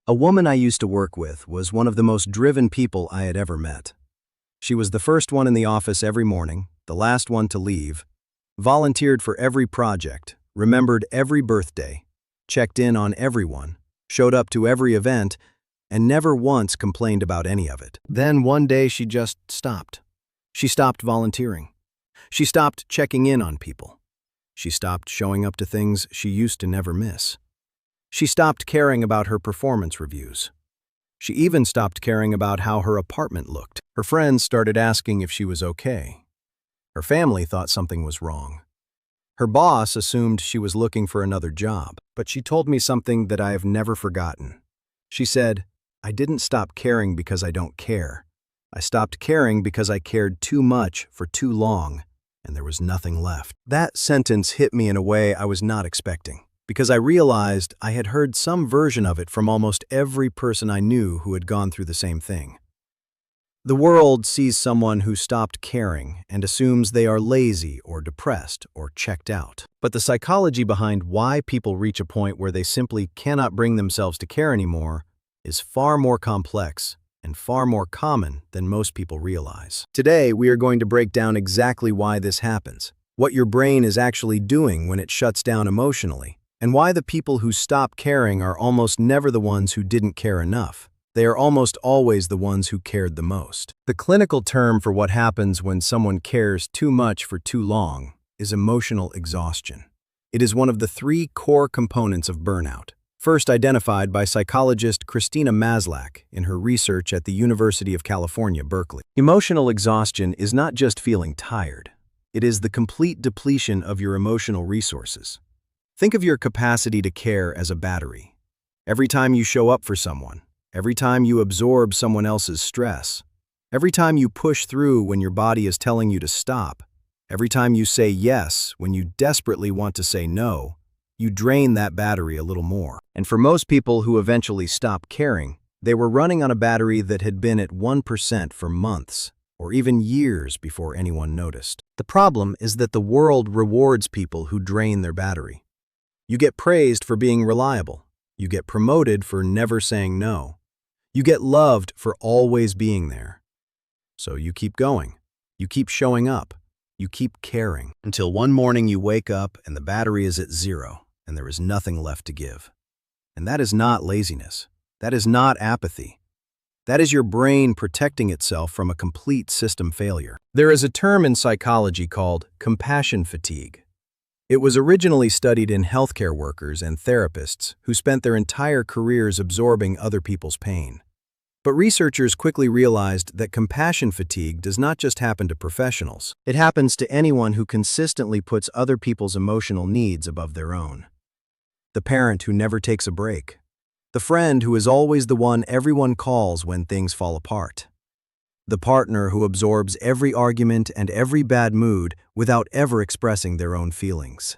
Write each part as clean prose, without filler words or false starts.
A woman I used to work with was one of the most driven people I had ever met. She was the first one in the office every morning, the last one to leave, volunteered for every project, remembered every birthday, checked in on everyone, showed up to every event, and never once complained about any of it. Then one day she just stopped. She stopped volunteering. She stopped checking in on people. She stopped showing up to things she used to never miss. She stopped caring about her performance reviews. She even stopped caring about how her apartment looked. Her friends started asking if she was okay. Her family thought something was wrong. Her boss assumed she was looking for another job, but she told me something that I have never forgotten. She said, "I didn't stop caring because I don't care. I stopped caring because I cared too much for too long, and there was nothing left." That sentence hit me in a way I was not expecting, because I realized I had heard some version of it from almost every person I knew who had gone through the same thing. The world sees someone who stopped caring and assumes they are lazy or depressed or checked out. But the psychology behind why people reach a point where they simply cannot bring themselves to care anymore is far more complex and far more common than most people realize. Today, we are going to break down exactly why this happens, what your brain is actually doing when it shuts down emotionally, and why the people who stop caring are almost never the ones who didn't care enough. They are almost always the ones who cared the most. The clinical term for what happens when someone cares too much for too long is emotional exhaustion. It is one of the three core components of burnout, first identified by psychologist Christina Maslach in her research at the University of California, Berkeley. Emotional exhaustion is not just feeling tired. It is the complete depletion of your emotional resources. Think of your capacity to care as a battery. Every time you show up for someone, every time you absorb someone else's stress, every time you push through when your body is telling you to stop, every time you say yes when you desperately want to say no, you drain that battery a little more. And for most people who eventually stop caring, they were running on a battery that had been at 1% for months, or even years before anyone noticed. The problem is that the world rewards people who drain their battery. You get praised for being reliable. You get promoted for never saying no. You get loved for always being there. So you keep going. You keep showing up. You keep caring. Until one morning you wake up and the battery is at zero and there is nothing left to give. And that is not laziness. That is not apathy. That is your brain protecting itself from a complete system failure. There is a term in psychology called compassion fatigue. It was originally studied in healthcare workers and therapists who spent their entire careers absorbing other people's pain. But researchers quickly realized that compassion fatigue does not just happen to professionals. It happens to anyone who consistently puts other people's emotional needs above their own. The parent who never takes a break. The friend who is always the one everyone calls when things fall apart. The partner who absorbs every argument and every bad mood without ever expressing their own feelings.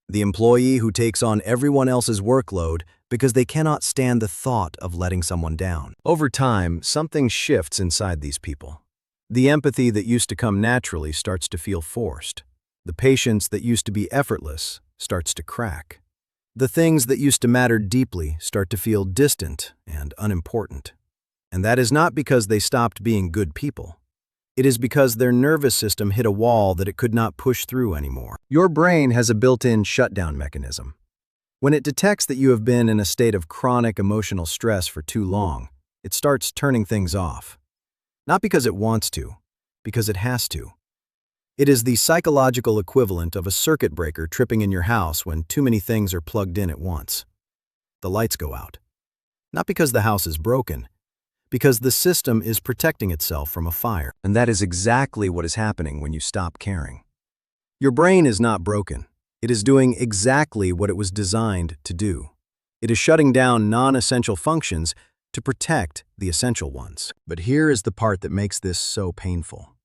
The employee who takes on everyone else's workload because they cannot stand the thought of letting someone down. Over time, something shifts inside these people. The empathy that used to come naturally starts to feel forced. The patience that used to be effortless starts to crack. The things that used to matter deeply start to feel distant and unimportant. And that is not because they stopped being good people. It is because their nervous system hit a wall that it could not push through anymore. Your brain has a built-in shutdown mechanism. When it detects that you have been in a state of chronic emotional stress for too long, it starts turning things off. Not because it wants to, because it has to. It is the psychological equivalent of a circuit breaker tripping in your house when too many things are plugged in at once. The lights go out. Not because the house is broken, because the system is protecting itself from a fire. And that is exactly what is happening when you stop caring. Your brain is not broken. It is doing exactly what it was designed to do. It is shutting down non-essential functions to protect the essential ones. But here is the part that makes this so painful.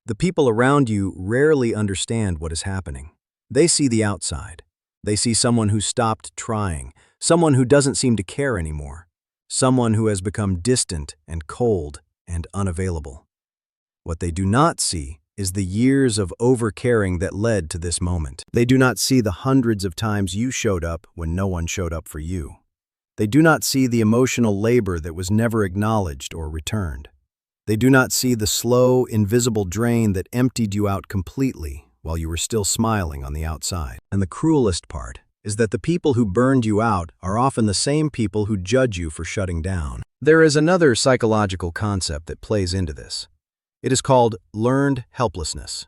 The people around you rarely understand what is happening. They see the outside. They see someone who stopped trying, someone who doesn't seem to care anymore. Someone who has become distant and cold and unavailable. What they do not see is the years of overcaring that led to this moment. They do not see the hundreds of times you showed up when no one showed up for you. They do not see the emotional labor that was never acknowledged or returned. They do not see the slow, invisible drain that emptied you out completely while you were still smiling on the outside. And the cruelest part is that the people who burned you out are often the same people who judge you for shutting down. There is another psychological concept that plays into this. It is called learned helplessness.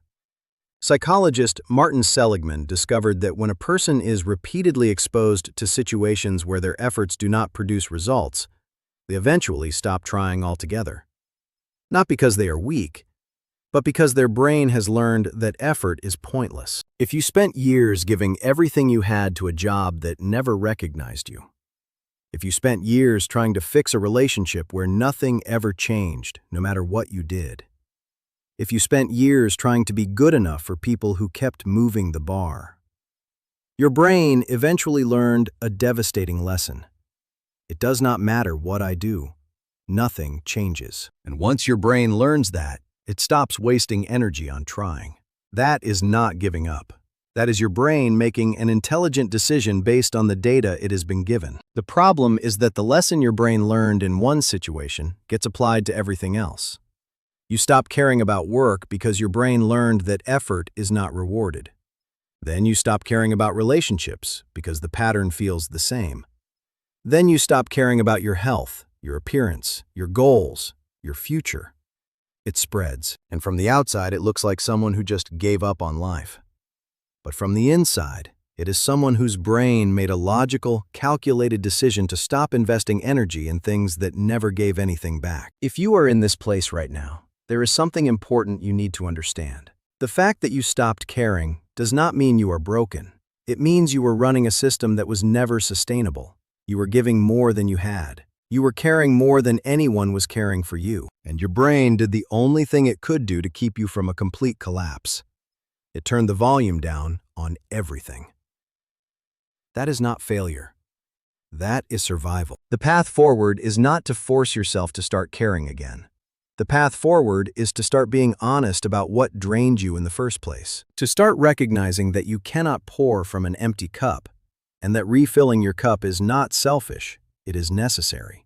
Psychologist Martin Seligman discovered that when a person is repeatedly exposed to situations where their efforts do not produce results, they eventually stop trying altogether. Not because they are weak, but because their brain has learned that effort is pointless. If you spent years giving everything you had to a job that never recognized you, if you spent years trying to fix a relationship where nothing ever changed, no matter what you did, if you spent years trying to be good enough for people who kept moving the bar, your brain eventually learned a devastating lesson. It does not matter what I do. Nothing changes. And once your brain learns that, it stops wasting energy on trying. That is not giving up. That is your brain making an intelligent decision based on the data it has been given. The problem is that the lesson your brain learned in one situation gets applied to everything else. You stop caring about work because your brain learned that effort is not rewarded. Then you stop caring about relationships because the pattern feels the same. Then you stop caring about your health, your appearance, your goals, your future. It spreads, and from the outside it looks like someone who just gave up on life. But from the inside, it is someone whose brain made a logical, calculated decision to stop investing energy in things that never gave anything back. If you are in this place right now, there is something important you need to understand. The fact that you stopped caring does not mean you are broken. It means you were running a system that was never sustainable. You were giving more than you had. You were caring more than anyone was caring for you. And your brain did the only thing it could do to keep you from a complete collapse. It turned the volume down on everything. That is not failure. That is survival. The path forward is not to force yourself to start caring again. The path forward is to start being honest about what drained you in the first place. To start recognizing that you cannot pour from an empty cup, and that refilling your cup is not selfish, it is necessary.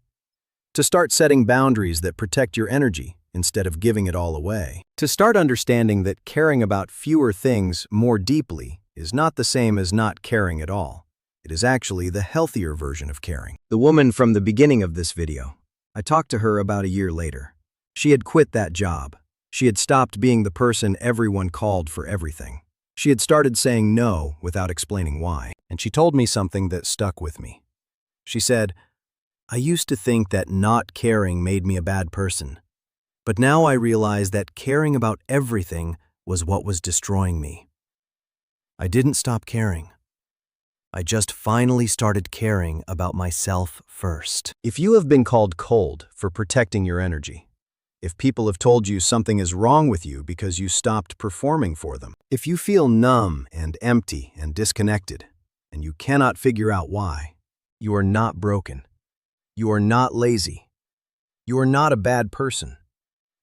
To start setting boundaries that protect your energy instead of giving it all away. To start understanding that caring about fewer things more deeply is not the same as not caring at all. It is actually the healthier version of caring. The woman from the beginning of this video, I talked to her about a year later. She had quit that job. She had stopped being the person everyone called for everything. She had started saying no without explaining why. And she told me something that stuck with me. She said, "I used to think that not caring made me a bad person. But now I realize that caring about everything was what was destroying me. I didn't stop caring. I just finally started caring about myself first." If you have been called cold for protecting your energy, if people have told you something is wrong with you because you stopped performing for them, if you feel numb and empty and disconnected, and you cannot figure out why, you are not broken. You are not lazy. You are not a bad person.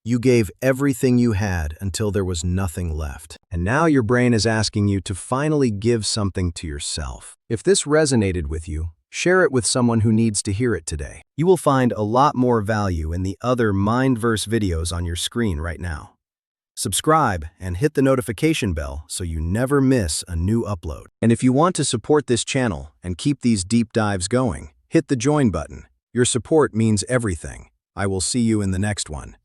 You gave everything you had until there was nothing left. And now your brain is asking you to finally give something to yourself. If this resonated with you, share it with someone who needs to hear it today. You will find a lot more value in the other MindVerse videos on your screen right now. Subscribe and hit the notification bell so you never miss a new upload. And if you want to support this channel and keep these deep dives going, hit the join button. Your support means everything. I will see you in the next one.